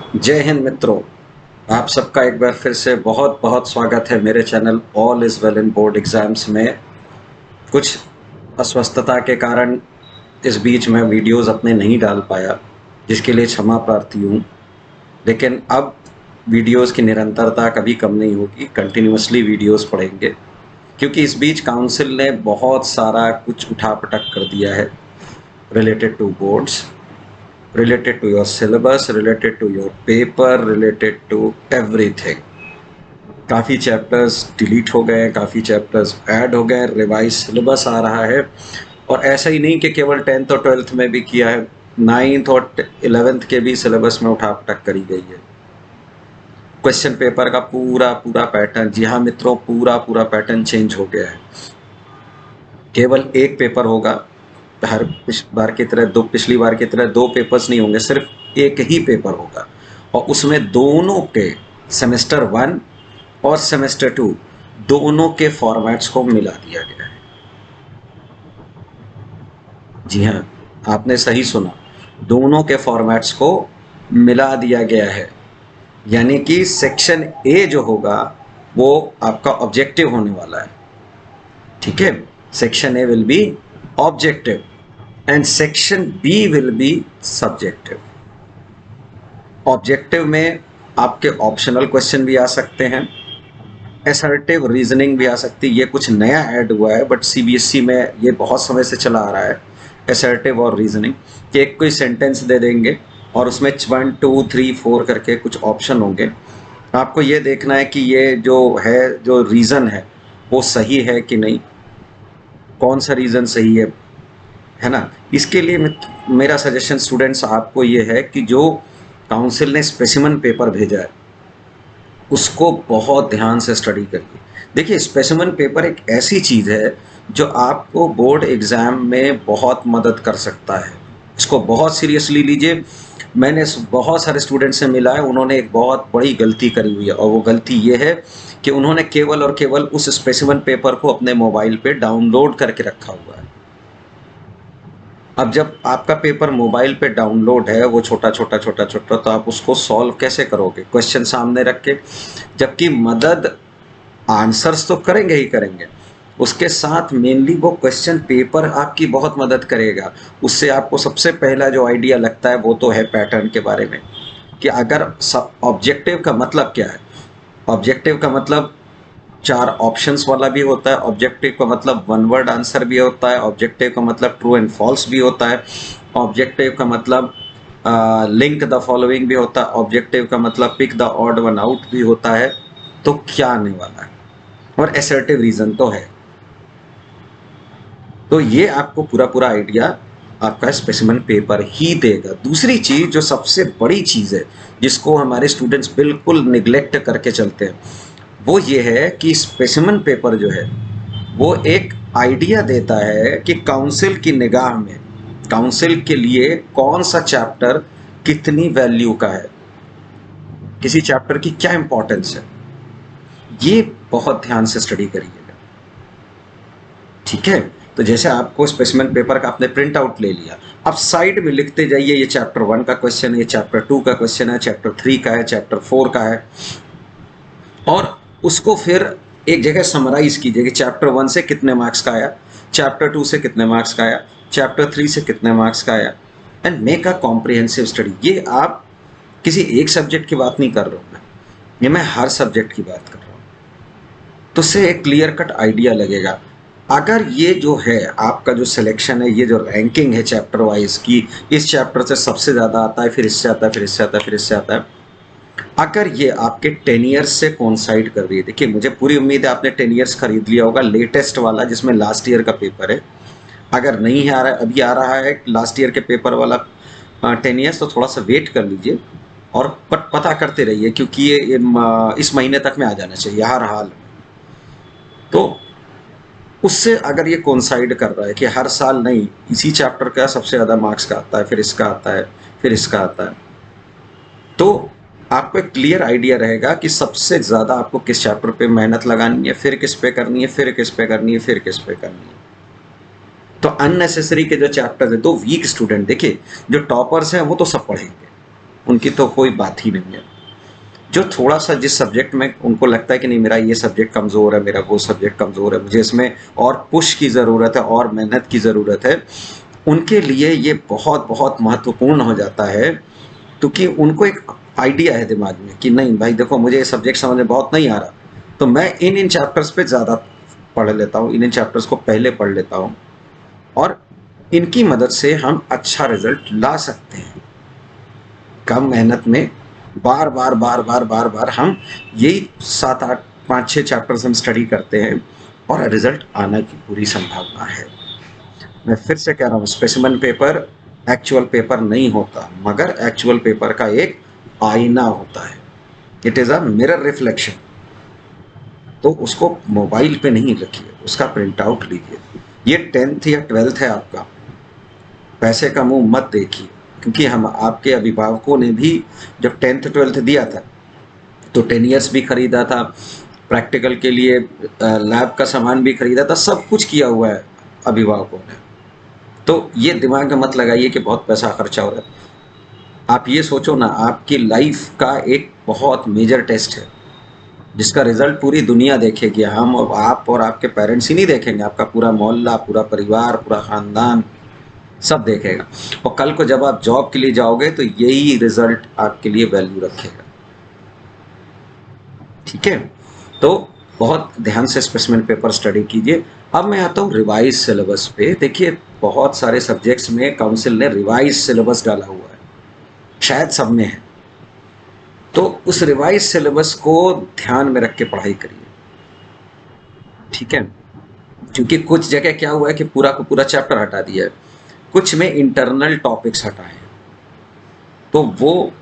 जय हिंद मित्रों। आप सबका एक बार फिर से बहुत बहुत स्वागत है मेरे channel all is well in board exams में। कुछ अस्वस्थता के कारण इस बीच में वीडियोस अपने नहीं डाल पाया, जिसके लिए क्षमा प्रार्थी हूँ। लेकिन अब वीडियोस की निरंतरता कभी कम नहीं होगी, कंटिन्यूअसली वीडियोस पड़ेंगे, क्योंकि इस बीच काउंसिल ने बहुत सारा कुछ उठापटक कर दिया है related to boards, related to your syllabus, related to your paper, related to everything। काफ़ी चैप्टर्स डिलीट हो गए, काफ़ी चैप्टर्स ऐड हो गए, रिवाइज सिलेबस आ रहा है। और ऐसा ही नहीं कि केवल 10th और 12th में भी किया है, 9th और 11th के भी सिलेबस में उठापटक करी गई है। क्वेश्चन पेपर का पूरा पूरा पैटर्न, जी हाँ मित्रों, पूरा पूरा पैटर्न चेंज हो गया है। केवल एक पेपर होगा, हर बार की तरह पिछली बार की तरह दो पेपर्स नहीं होंगे, सिर्फ एक ही पेपर होगा। और उसमें दोनों के सेमेस्टर 1 और सेमेस्टर 2 दोनों के फॉर्मेट्स को मिला दिया गया है। जी हाँ, आपने सही सुना, दोनों के फॉर्मेट्स को मिला दिया गया है। यानी कि सेक्शन ए जो होगा वो आपका ऑब्जेक्टिव होने वाला है, ठीक है। Section A will be objective and section B will be subjective. Objective में आपके ऑप्शनल क्वेश्चन भी आ सकते हैं, असर्टिव रीजनिंग भी आ सकती है। ये कुछ नया ऐड हुआ है, बट सीबीएसई में ये बहुत समय से चला आ रहा है, असर्टिव और रीजनिंग, कि एक कोई सेंटेंस दे देंगे और उसमें 1 2 3 4 करके कुछ ऑप्शन होंगे। आपको ये देखना है कि ये जो है, जो रीज़न है वो सही है कि नहीं, कौन सा रीज़न सही है ना। इसके लिए मेरा सजेशन स्टूडेंट्स आपको ये है कि जो काउंसिल ने स्पेसिमन पेपर भेजा है उसको बहुत ध्यान से स्टडी करिए। देखिए, स्पेसिमन पेपर एक ऐसी चीज़ है जो आपको बोर्ड एग्ज़ाम में बहुत मदद कर सकता है। इसको बहुत सीरियसली लीजिए। मैंने बहुत सारे स्टूडेंट से मिला है, उन्होंने एक बहुत बड़ी गलती करी हुई है, और वो गलती ये है कि उन्होंने केवल और केवल उस स्पेसिमन पेपर को अपने मोबाइल पे डाउनलोड करके रखा हुआ है। अब जब आपका पेपर मोबाइल पे डाउनलोड है, वो छोटा छोटा छोटा छोटा, तो आप उसको सॉल्व कैसे करोगे क्वेश्चन सामने रख के। जबकि मदद आंसर्स तो करेंगे ही करेंगे, उसके साथ मेनली वो क्वेश्चन पेपर आपकी बहुत मदद करेगा। उससे आपको सबसे पहला जो आइडिया लगता है वो तो है पैटर्न के बारे में, कि अगर ऑब्जेक्टिव का मतलब क्या है। ऑब्जेक्टिव का मतलब 4 ऑप्शंस वाला भी होता है, ऑब्जेक्टिव का मतलब 1 वर्ड आंसर भी होता है, ऑब्जेक्टिव का मतलब ट्रू एंड फॉल्स भी होता है, ऑब्जेक्टिव का मतलब लिंक द फॉलोइंग भी होता है, ऑब्जेक्टिव का मतलब pick the odd one out भी होता है। तो क्या आने वाला है, और असर्टिव रीजन तो है। तो ये आपको पूरा पूरा आइडिया आपका स्पेसिमन पेपर ही देगा। दूसरी चीज जो सबसे बड़ी चीज है, जिसको हमारे स्टूडेंट्स बिल्कुल निग्लेक्ट करके चलते हैं, वो ये है कि स्पेसिमन पेपर जो है वो एक आइडिया देता है कि काउंसिल की निगाह में, काउंसिल के लिए कौन सा चैप्टर कितनी वैल्यू का है, किसी चैप्टर की क्या इंपॉर्टेंस है। ये बहुत ध्यान से स्टडी करिएगा, ठीक है। तो जैसे आपको स्पेसिमन पेपर का आपने प्रिंट आउट ले लिया, अब साइड में लिखते जाइए, ये चैप्टर 1 का क्वेश्चन है, ये चैप्टर 2 का क्वेश्चन है, चैप्टर 3 का है, चैप्टर 4 का है, और उसको फिर एक जगह समराइज कीजिए कि चैप्टर 1 से कितने मार्क्स का आया, चैप्टर 2 से कितने मार्क्स का आया, चैप्टर 3 से कितने मार्क्स का आया, and make a comprehensive study. ये आप किसी एक सब्जेक्ट की बात नहीं कर रहा हूँ मैं, ये मैं हर सब्जेक्ट की बात कर रहा हूँ। तो उससे एक क्लियर कट आइडिया लगेगा। अगर ये जो है आपका जो सिलेक्शन है, ये जो रैंकिंग है चैप्टर वाइज की, इस चैप्टर से सबसे ज़्यादा आता है, फिर इससे आता है, फिर इससे आता है, फिर इससे आता है, अगर ये आपके 10 ईयर्स से कोइंसाइड कर रही है, देखिए मुझे पूरी उम्मीद है आपने 10 ईयर्स खरीद लिया होगा, लेटेस्ट वाला जिसमें लास्ट ईयर का पेपर है। अगर नहीं है, आ रहा है, अभी आ रहा है लास्ट ईयर के पेपर वाला 10 ईयर्स, तो थोड़ा सा वेट कर लीजिए और पता करते रहिए, क्योंकि ये इस महीने तक में आ जाना चाहिए हर हाल में। तो उससे अगर ये कोइंसाइड कर रहा है कि हर साल नहीं, इसी चैप्टर का सबसे ज़्यादा मार्क्स का आता है, फिर इसका आता है, फिर इसका आता है, तो आपको एक क्लियर आइडिया रहेगा कि सबसे ज़्यादा आपको किस चैप्टर पे मेहनत लगानी है, फिर किस पे करनी है, फिर किस पे करनी है, फिर किस पे करनी है। तो अननेसेसरी के जो चैप्टर्स है, तो वीक स्टूडेंट, देखिए जो टॉपर्स हैं वो तो सब पढ़ेंगे, उनकी तो कोई बात ही नहीं है। जो थोड़ा सा जिस सब्जेक्ट में उनको लगता है कि नहीं मेरा ये सब्जेक्ट कमज़ोर है, मेरा वो सब्जेक्ट कमज़ोर है, मुझे इसमें और पुश की ज़रूरत है और मेहनत की ज़रूरत है, उनके लिए ये बहुत बहुत महत्वपूर्ण हो जाता है, क्योंकि उनको एक आइडिया है दिमाग में कि नहीं भाई देखो मुझे ये सब्जेक्ट समझ में बहुत नहीं आ रहा, तो मैं इन चैप्टर्स पे ज़्यादा पढ़ लेता हूँ, इन चैप्टर्स को पहले पढ़ लेता हूँ और इनकी मदद से हम अच्छा रिजल्ट ला सकते हैं कम मेहनत में। बार बार बार बार बार बार हम यही 7 8 5 6 चैप्टर्स हम स्टडी करते हैं और रिजल्ट आने की पूरी संभावना है। मैं फिर से कह रहा हूँ, स्पेसिमेन पेपर एक्चुअल पेपर नहीं होता, मगर एक्चुअल पेपर का एक आईना होता है। It is a mirror reflection. तो उसको मोबाइल पे नहीं रखिए, उसका प्रिंट आउट लीजिए। ये 10th या 12th है आपका, पैसे का मुंह मत देखिए, क्योंकि हम आपके अभिभावकों ने भी जब 10th 12th दिया था तो 10 ईयर्स भी खरीदा था, प्रैक्टिकल के लिए लैब का सामान भी खरीदा था, सब कुछ किया हुआ है अभिभावकों ने। तो ये दिमाग में मत लगाइए कि बहुत पैसा खर्चा हो रहा है। आप ये सोचो ना, आपकी लाइफ का एक बहुत मेजर टेस्ट है जिसका रिजल्ट पूरी दुनिया देखेगी। हम और आप और आपके पेरेंट्स ही नहीं देखेंगे, आपका पूरा मोहल्ला, पूरा परिवार, पूरा खानदान सब देखेगा। और कल को जब आप जॉब के लिए जाओगे तो यही रिजल्ट आपके लिए वैल्यू रखेगा। ठीक है, तो बहुत ध्यान से स्पेसिमेन पेपर स्टडी कीजिए। अब मैं आता हूँ रिवाइज सिलेबस पे। देखिए बहुत सारे सब्जेक्ट्स में काउंसिल ने रिवाइज सिलेबस डाला हुआ है, शायद सब में है। तो उस रिवाइज सिलेबस को ध्यान में रख के पढ़ाई करिए। ठीक है, क्योंकि कुछ जगह क्या हुआ है कि पूरा का पूरा चैप्टर हटा दिया है, कुछ में इंटरनल टॉपिक्स हटाए हैं। तो वो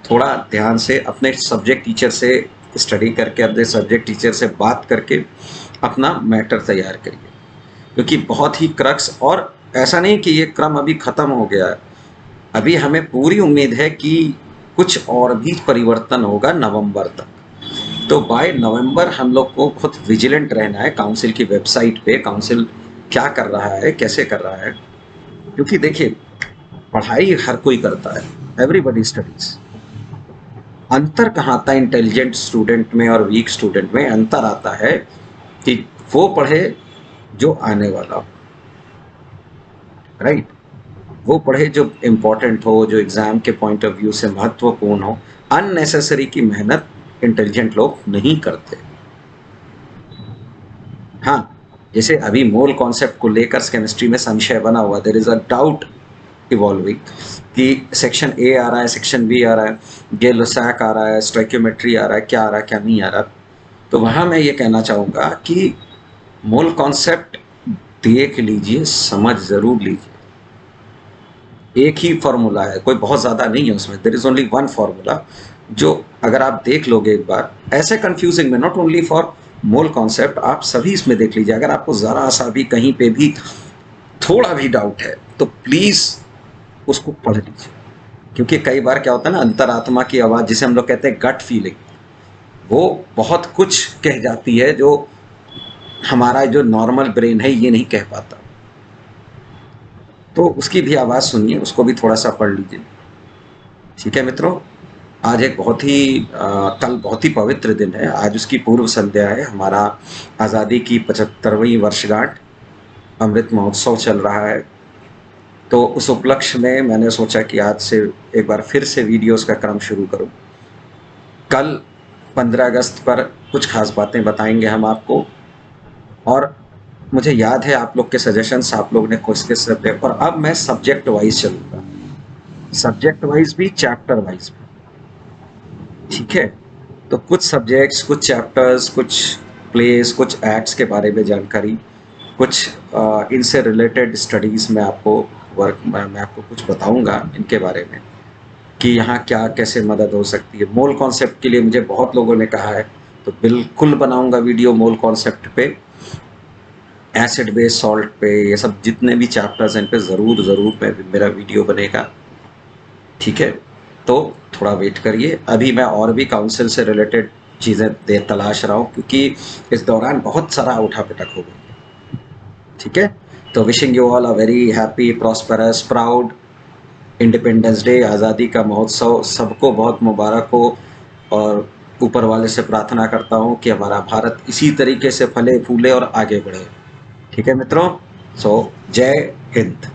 थोड़ा ध्यान से अपने सब्जेक्ट टीचर से स्टडी करके, अपने सब्जेक्ट टीचर से बात करके अपना मैटर तैयार करिए, क्योंकि बहुत ही क्रक्स, और ऐसा नहीं कि ये क्रम अभी ख़त्म हो गया है, अभी हमें पूरी उम्मीद है कि कुछ और भी परिवर्तन होगा नवंबर तक। तो बाय नवंबर हम लोग को बहुत विजिलेंट रहना है काउंसिल की वेबसाइट पे, काउंसिल क्या कर रहा है, कैसे कर रहा है। क्योंकि देखिए पढ़ाई हर कोई करता है, एवरीबडी स्टडीज। अंतर कहाँ आता है इंटेलिजेंट स्टूडेंट में और वीक स्टूडेंट में? अंतर आता है कि वो पढ़े जो आने वाला हो, राइट, वो पढ़े जो इम्पोर्टेंट हो, जो एग्जाम के पॉइंट ऑफ व्यू से महत्वपूर्ण हो। अननेसेसरी की मेहनत इंटेलिजेंट लोग नहीं करते। हाँ, जैसे अभी मोल कॉन्सेप्ट को लेकर केमिस्ट्री में संशय बना हुआ, there is a doubt evolving कि सेक्शन ए आ रहा है, सेक्शन बी आ रहा है, गे-लुसाक आ रहा है, स्टोइकियोमेट्री आ रहा है, क्या आ रहा है क्या नहीं आ रहा। तो वहाँ मैं ये कहना चाहूँगा कि मोल कॉन्सेप्ट देख लीजिए, समझ ज़रूर लीजिए। एक ही फार्मूला है, कोई बहुत ज़्यादा नहीं है उसमें, there is only one formula, जो अगर आप देख लोगे एक बार, ऐसे कंफ्यूजिंग में, not only for mole concept, आप सभी इसमें देख लीजिए। अगर आपको ज़रा सा भी कहीं पे भी थोड़ा भी डाउट है तो प्लीज़ उसको पढ़ लीजिए, क्योंकि कई बार क्या होता है ना, अंतरात्मा की आवाज़ जिसे हम लोग कहते हैं गट फीलिंग, वो बहुत कुछ कह जाती है जो हमारा जो नॉर्मल ब्रेन है ये नहीं कह पाता। तो उसकी भी आवाज़ सुनिए, उसको भी थोड़ा सा पढ़ लीजिए। ठीक है मित्रों, आज एक बहुत ही कल बहुत ही पवित्र दिन है, आज उसकी पूर्व संध्या है। हमारा आज़ादी की 75वीं वर्षगांठ, अमृत महोत्सव चल रहा है। तो उस उपलक्ष्य में मैंने सोचा कि आज से एक बार फिर से वीडियोस का क्रम शुरू करूं। कल 15 अगस्त पर कुछ खास बातें बताएंगे हम आपको, और मुझे याद है आप लोग के सजेशंस, आप लोग ने कोशिश करते हैं, और अब मैं सब्जेक्ट वाइज चलूँगा, सब्जेक्ट वाइज भी, चैप्टर वाइज भी। ठीक है, तो कुछ सब्जेक्ट्स, कुछ चैप्टर्स, कुछ प्लेस, कुछ एक्ट्स के बारे में जानकारी, कुछ इनसे रिलेटेड स्टडीज़ में आपको मैं आपको कुछ बताऊंगा इनके बारे में कि यहाँ क्या कैसे मदद हो सकती है। मोल कॉन्सेप्ट के लिए मुझे बहुत लोगों ने कहा है, तो बिल्कुल बनाऊंगा वीडियो मोल कॉन्सेप्ट पे, एसिड बेस सॉल्ट पे, ये सब जितने भी चैप्टर्स हैं इन पे ज़रूर ज़रूर मेरा वीडियो बनेगा। ठीक है, तो थोड़ा वेट करिए। अभी मैं और भी काउंसिल से रिलेटेड चीज़ें तलाश रहा हूँ, क्योंकि इस दौरान बहुत सारा उठा पिटक हो गई। ठीक है, तो wishing you all a very happy, prosperous, proud independence day, आज़ादी का महोत्सव सबको बहुत मुबारक हो। और ऊपर वाले से प्रार्थना करता हूँ कि हमारा भारत इसी तरीके से फले फूले और आगे बढ़े। ठीक है मित्रों, सो जय हिंद।